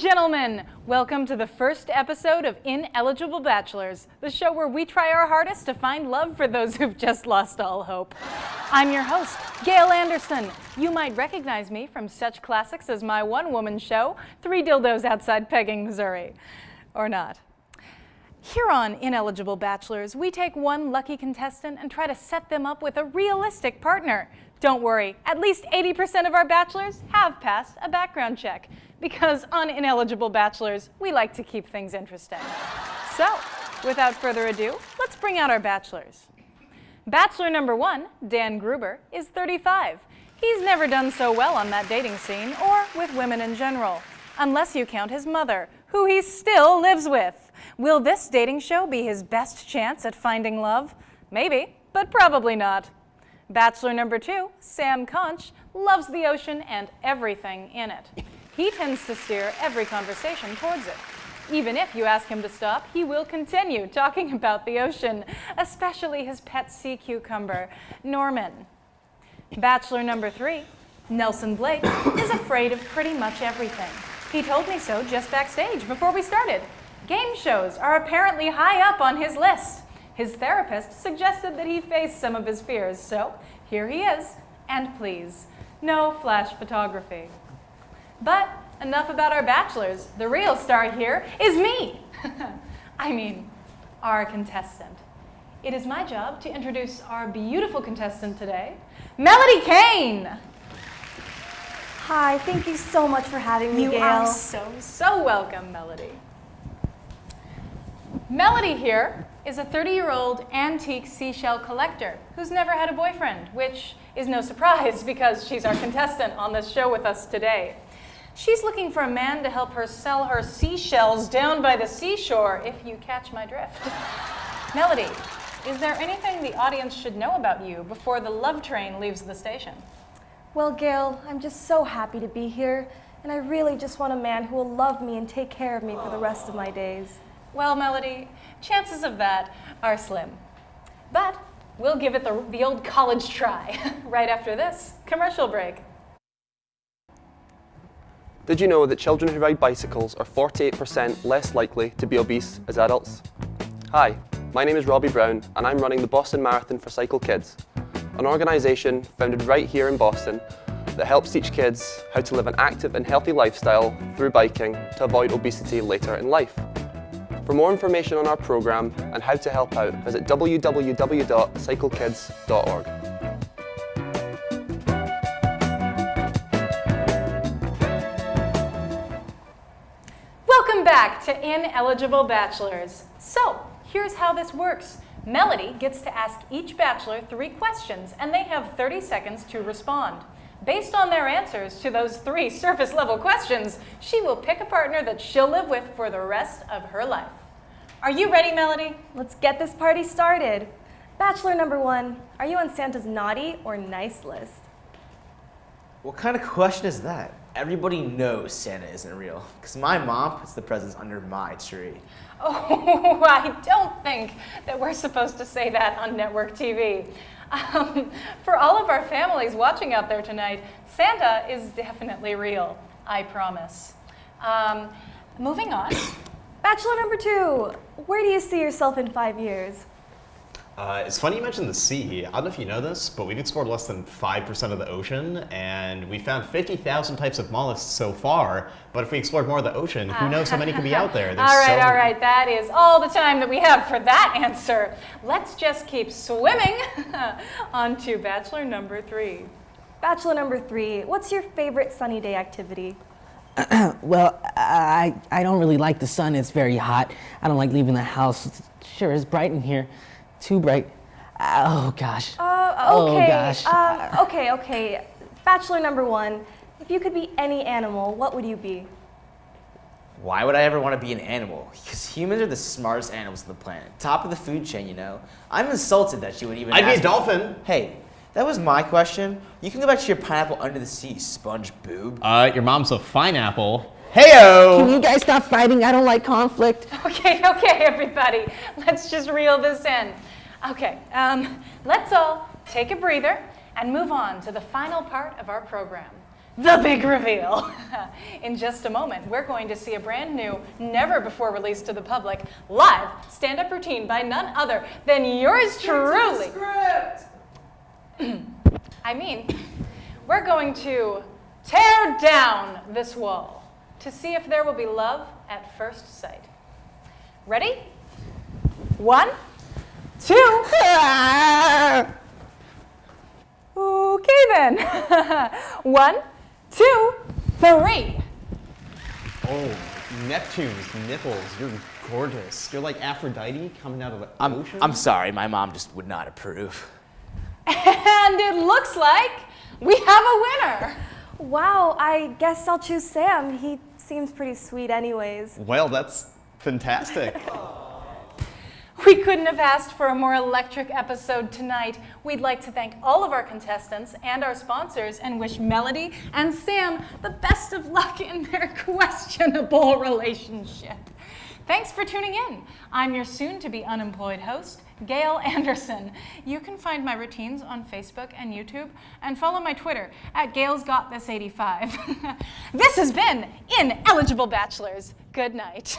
gentlemen, welcome to the first episode of In-Eligible Bachelors, the show where we try our hardest to find love for those who've just lost all hope. I'm your host, Gail Anderson. You might recognize me from such classics as my one-woman show, Three Dildos Outside Pegging, Missouri. Or not. Here on In-Eligible Bachelors, we take one lucky contestant and try to set them up with a realistic partner. Don't worry, at least 80% of our bachelors have passed a background check, because on In-Eligible Bachelors, we like to keep things interesting. So, without further ado, let's bring out our bachelors. Bachelor number 1, Dan Gruber, is 35. He's never done so well on that dating scene, or with women in general, unless you count his mother, who he still lives with. Will this dating show be his best chance at finding love? Maybe, but probably not. Bachelor number 2, Sam Conch, loves the ocean and everything in it. He tends to steer every conversation towards it. Even if you ask him to stop, he will continue talking about the ocean, especially his pet sea cucumber, Norman. Bachelor number 3, Nelson Blake, is afraid of pretty much everything. He told me so just backstage before we started. Game shows are apparently high up on his list. His therapist suggested that he face some of his fears, so here he is. And please, no flash photography. But enough about our bachelors. The real star here is me. I mean, our contestant. It is my job to introduce our beautiful contestant today, Melody Kane. Hi, thank you so much for having me, Gail. You are so welcome, Melody. Melody here is a 30-year-old antique seashell collector who's never had a boyfriend, which is no surprise because she's our contestant on this show with us today. She's looking for a man to help her sell her seashells down by the seashore, if you catch my drift. Melody, is there anything the audience should know about you before the love train leaves the station? Well, Gail, I'm just so happy to be here, and I really just want a man who will love me and take care of me for the rest of my days. Well, Melody, chances of that are slim. But we'll give it the old college try right after this commercial break. Did you know that children who ride bicycles are 48% less likely to be obese as adults? Hi, my name is Robbie Brown, and I'm running the Boston Marathon for Cycle Kids, an organisation founded right here in Boston that helps teach kids how to live an active and healthy lifestyle through biking to avoid obesity later in life. For more information on our program and how to help out, visit www.cyclekids.org. Welcome back to In-Eligible Bachelors. So, here's how this works. Melody gets to ask each bachelor 3 questions, and they have 30 seconds to respond. Based on their answers to those 3 surface-level questions, she will pick a partner that she'll live with for the rest of her life. Are you ready, Melody? Let's get this party started. Bachelor number 1, are you on Santa's naughty or nice list? What kind of question is that? Everybody knows Santa isn't real, because my mom puts the presents under my tree. Oh, I don't think that we're supposed to say that on network TV. For all of our families watching out there tonight, Santa is definitely real, I promise. Moving on. Bachelor number 2, where do you see yourself in 5 years? It's funny you mentioned the sea. I don't know if you know this, but we've explored less than 5% of the ocean, and we found 50,000 types of mollusks so far. But if we explored more of the ocean, who knows how many could be out there? All right, that is all the time that we have for that answer. Let's just keep swimming on to Bachelor number 3. Bachelor number 3, what's your favorite sunny day activity? Well, I don't really like the sun. It's very hot. I don't like leaving the house. It sure is bright in here. Too bright. Oh, gosh. Okay. Oh, gosh. Okay. Bachelor number 1, if you could be any animal, what would you be? Why would I ever want to be an animal? Because humans are the smartest animals on the planet. Top of the food chain, you know. I'm insulted that you would even I'd be a ask dolphin. me. Hey, that was my question. You can go back to your pineapple under the sea, sponge boob. Your mom's a fine-apple. Heyo! Can you guys stop fighting? I don't like conflict. Okay, everybody. Let's just reel this in. Okay, let's all take a breather and move on to the final part of our program. the big reveal. In just a moment, we're going to see a brand new, never before released to the public, live stand-up routine by none other than yours truly. I mean, we're going to tear down this wall to see if there will be love at first sight. Ready? 1, 2. Okay then. 1, 2, 3. Oh, Neptune's nipples. You're gorgeous. You're like Aphrodite coming out of the ocean. I'm sorry, my mom just would not approve. And it looks like we have a winner. Wow, I guess I'll choose Sam. He seems pretty sweet anyways. Well, that's fantastic. We couldn't have asked for a more electric episode tonight. We'd like to thank all of our contestants and our sponsors and wish Melody and Sam the best of luck in their questionable relationship. Thanks for tuning in. I'm your soon-to-be unemployed host, Gail Anderson. You can find my routines on Facebook and YouTube and follow my Twitter at GailsGotThis85. This has been In-Eligible Bachelors. Good night.